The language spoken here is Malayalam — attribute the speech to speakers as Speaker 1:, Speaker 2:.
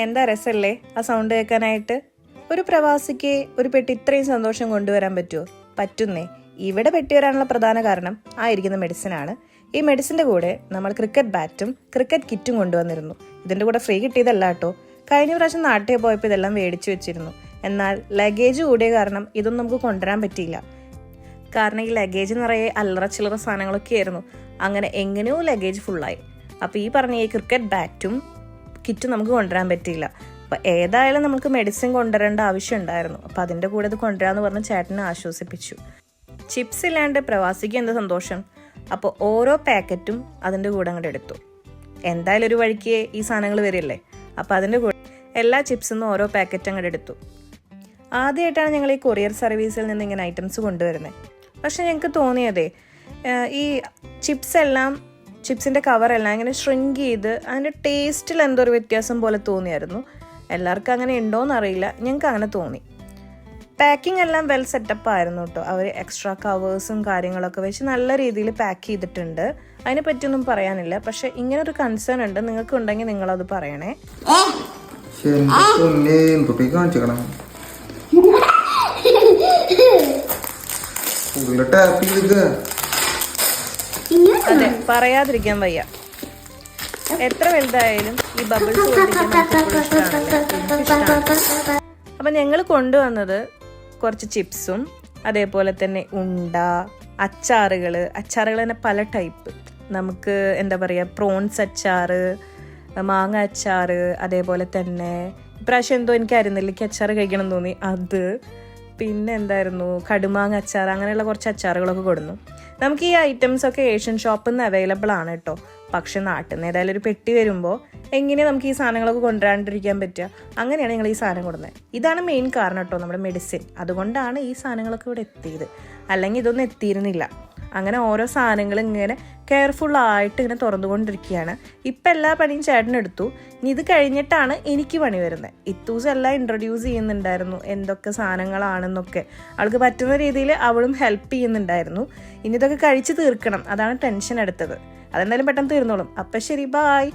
Speaker 1: എന്താ രസമല്ലേ ആ സൗണ്ട് കേൾക്കാനായിട്ട്? ഒരു പ്രവാസിക്ക് ഒരു പെട്ടി ഇത്രയും സന്തോഷം കൊണ്ടുവരാൻ പറ്റുമോ? പറ്റുന്നേ. ഇവിടെ പെട്ടി വരാനുള്ള പ്രധാന കാരണം ആയിരിക്കുന്ന മെഡിസിനാണ്. ഈ മെഡിസിൻ്റെ കൂടെ നമ്മൾ ക്രിക്കറ്റ് ബാറ്റും ക്രിക്കറ്റ് കിറ്റും കൊണ്ടുവന്നിരുന്നു. ഇതിൻ്റെ കൂടെ ഫ്രീ കിട്ടിയതല്ല കേട്ടോ. കഴിഞ്ഞ പ്രാവശ്യം നാട്ടിൽ പോയപ്പോൾ ഇതെല്ലാം മേടിച്ചു വെച്ചിരുന്നു. എന്നാൽ ലഗേജ് കൂടിയ കാരണം ഇതൊന്നും നമുക്ക് കൊണ്ടുവരാൻ പറ്റിയില്ല. കാരണം ഈ ലഗേജ് നിറയെ അല്ലറ ചില്ലറ സാധനങ്ങളൊക്കെ ആയിരുന്നു. അങ്ങനെ എങ്ങനെയോ ലഗേജ് ഫുള്ളായി. അപ്പോൾ ഈ പറഞ്ഞ ഈ ക്രിക്കറ്റ് ബാറ്റും കിറ്റും നമുക്ക് കൊണ്ടുവരാൻ പറ്റിയില്ല. അപ്പോൾ ഏതായാലും നമുക്ക് മെഡിസിൻ കൊണ്ടുവരേണ്ട ആവശ്യം ഉണ്ടായിരുന്നു. അപ്പോൾ അതിൻ്റെ കൂടെ ഇത് കൊണ്ടുവരാമെന്ന് പറഞ്ഞ് ചേട്ടനെ ആശ്വസിപ്പിച്ചു. ചിപ്സ് ഇല്ലാണ്ട് പ്രവാസിക്ക് എന്ത് സന്തോഷം. അപ്പോൾ ഓരോ പാക്കറ്റും അതിൻ്റെ കൂടെ അങ്ങോട്ട് എടുത്തു. എന്തായാലും ഒരു വഴിക്ക് ഈ സാധനങ്ങൾ വരില്ലേ, അപ്പോൾ അതിൻ്റെ കൂടെ എല്ലാ ചിപ്സിൽ നിന്നും ഓരോ പാക്കറ്റ് അങ്ങോട്ട് എടുത്തു. ആദ്യമായിട്ടാണ് ഞങ്ങൾ ഈ കൊറിയർ സർവീസിൽ നിന്ന് ഇങ്ങനെ ഐറ്റംസ് കൊണ്ടുവരുന്നത്. പക്ഷെ ഞങ്ങൾക്ക് തോന്നിയതേ ഈ ചിപ്സിൻ്റെ കവറെല്ലാം ഇങ്ങനെ ഷ്രിങ്ക് ചെയ്ത് അതിൻ്റെ ടേസ്റ്റിൽ എന്തോ ഒരു വ്യത്യാസം പോലെ തോന്നിയായിരുന്നു. എല്ലാവർക്കും അങ്ങനെ ഉണ്ടോയെന്ന് അറിയില്ല, ഞങ്ങൾക്ക് അങ്ങനെ തോന്നി. പാക്കിംഗ് എല്ലാം വെൽ സെറ്റപ്പ് ആയിരുന്നു കേട്ടോ. അവർ എക്സ്ട്രാ കവേഴ്സും കാര്യങ്ങളൊക്കെ വെച്ച് നല്ല രീതിയിൽ പാക്ക് ചെയ്തിട്ടുണ്ട്. അതിനെ പറ്റിയൊന്നും പറയാനില്ല. പക്ഷെ ഇങ്ങനൊരു കൺസേൺ ഉണ്ട്, നിങ്ങൾക്ക് ഉണ്ടെങ്കിൽ നിങ്ങളത് പറയണേ. അതെ, പറയാതിരിക്കാൻ വയ്യ. എത്ര വലുതായാലും ഈ ബബിൾസ് അപ്പം ഞങ്ങൾ കൊണ്ടുവന്നത് കുറച്ച് ചിപ്സും അതേപോലെ തന്നെ അച്ചാറുകൾ തന്നെ പല ടൈപ്പ്. നമുക്ക് എന്താ പറയുക, പ്രോൺസ് അച്ചാറ്, മാങ്ങ അച്ചാറ്, അതേപോലെ തന്നെ ഇപ്രാവശ്യം എന്തോ എനിക്ക് അരുന്നിലേക്ക് അച്ചാറ് കഴിക്കണം തോന്നി അത്, പിന്നെ എന്തായിരുന്നു കടുമാങ്ങ അച്ചാർ, അങ്ങനെയുള്ള കുറച്ച് അച്ചാറുകളൊക്കെ കൊടുന്നു. നമുക്ക് ഈ ഐറ്റംസൊക്കെ ഏഷ്യൻ ഷോപ്പിൽ നിന്ന് അവൈലബിൾ ആണ് കേട്ടോ. പക്ഷെ നാട്ടിൽ നിന്ന് ഏതായാലും ഒരു പെട്ടി വരുമ്പോൾ എങ്ങനെയാണ് നമുക്ക് ഈ സാധനങ്ങളൊക്കെ കൊണ്ടുവരാണ്ടിരിക്കാൻ പറ്റുക? അങ്ങനെയാണ് ഞങ്ങൾ ഈ സാധനം കൊടുക്കുന്നത്. ഇതാണ് മെയിൻ കാരണം കേട്ടോ, നമ്മുടെ മെഡിസിൻ. അതുകൊണ്ടാണ് ഈ സാധനങ്ങളൊക്കെ ഇവിടെ എത്തിയത്. അല്ലെങ്കിൽ ഇതൊന്നും എത്തിയിരുന്നില്ല. അങ്ങനെ ഓരോ സാധനങ്ങളും ഇങ്ങനെ കെയർഫുള്ളായിട്ട് ഇങ്ങനെ തുറന്നുകൊണ്ടിരിക്കുകയാണ്. ഇപ്പം എല്ലാ പണിയും ചേട്ടനെടുത്തു. ഇനി ഇത് കഴിഞ്ഞിട്ടാണ് എനിക്ക് പണി വരുന്നത്. ഇത്തൂസം എല്ലാം ഇൻട്രൊഡ്യൂസ് ചെയ്യുന്നുണ്ടായിരുന്നു, എന്തൊക്കെ സാധനങ്ങളാണെന്നൊക്കെ. അവൾക്ക് പറ്റുന്ന രീതിയിൽ അവളും ഹെൽപ്പ് ചെയ്യുന്നുണ്ടായിരുന്നു. ഇനി ഇതൊക്കെ കഴിച്ച് തീർക്കണം, അതാണ് ടെൻഷൻ എടുത്തത്. അതെന്തായാലും പെട്ടെന്ന് തീർന്നോളും. അപ്പം ശരി, ബായ്.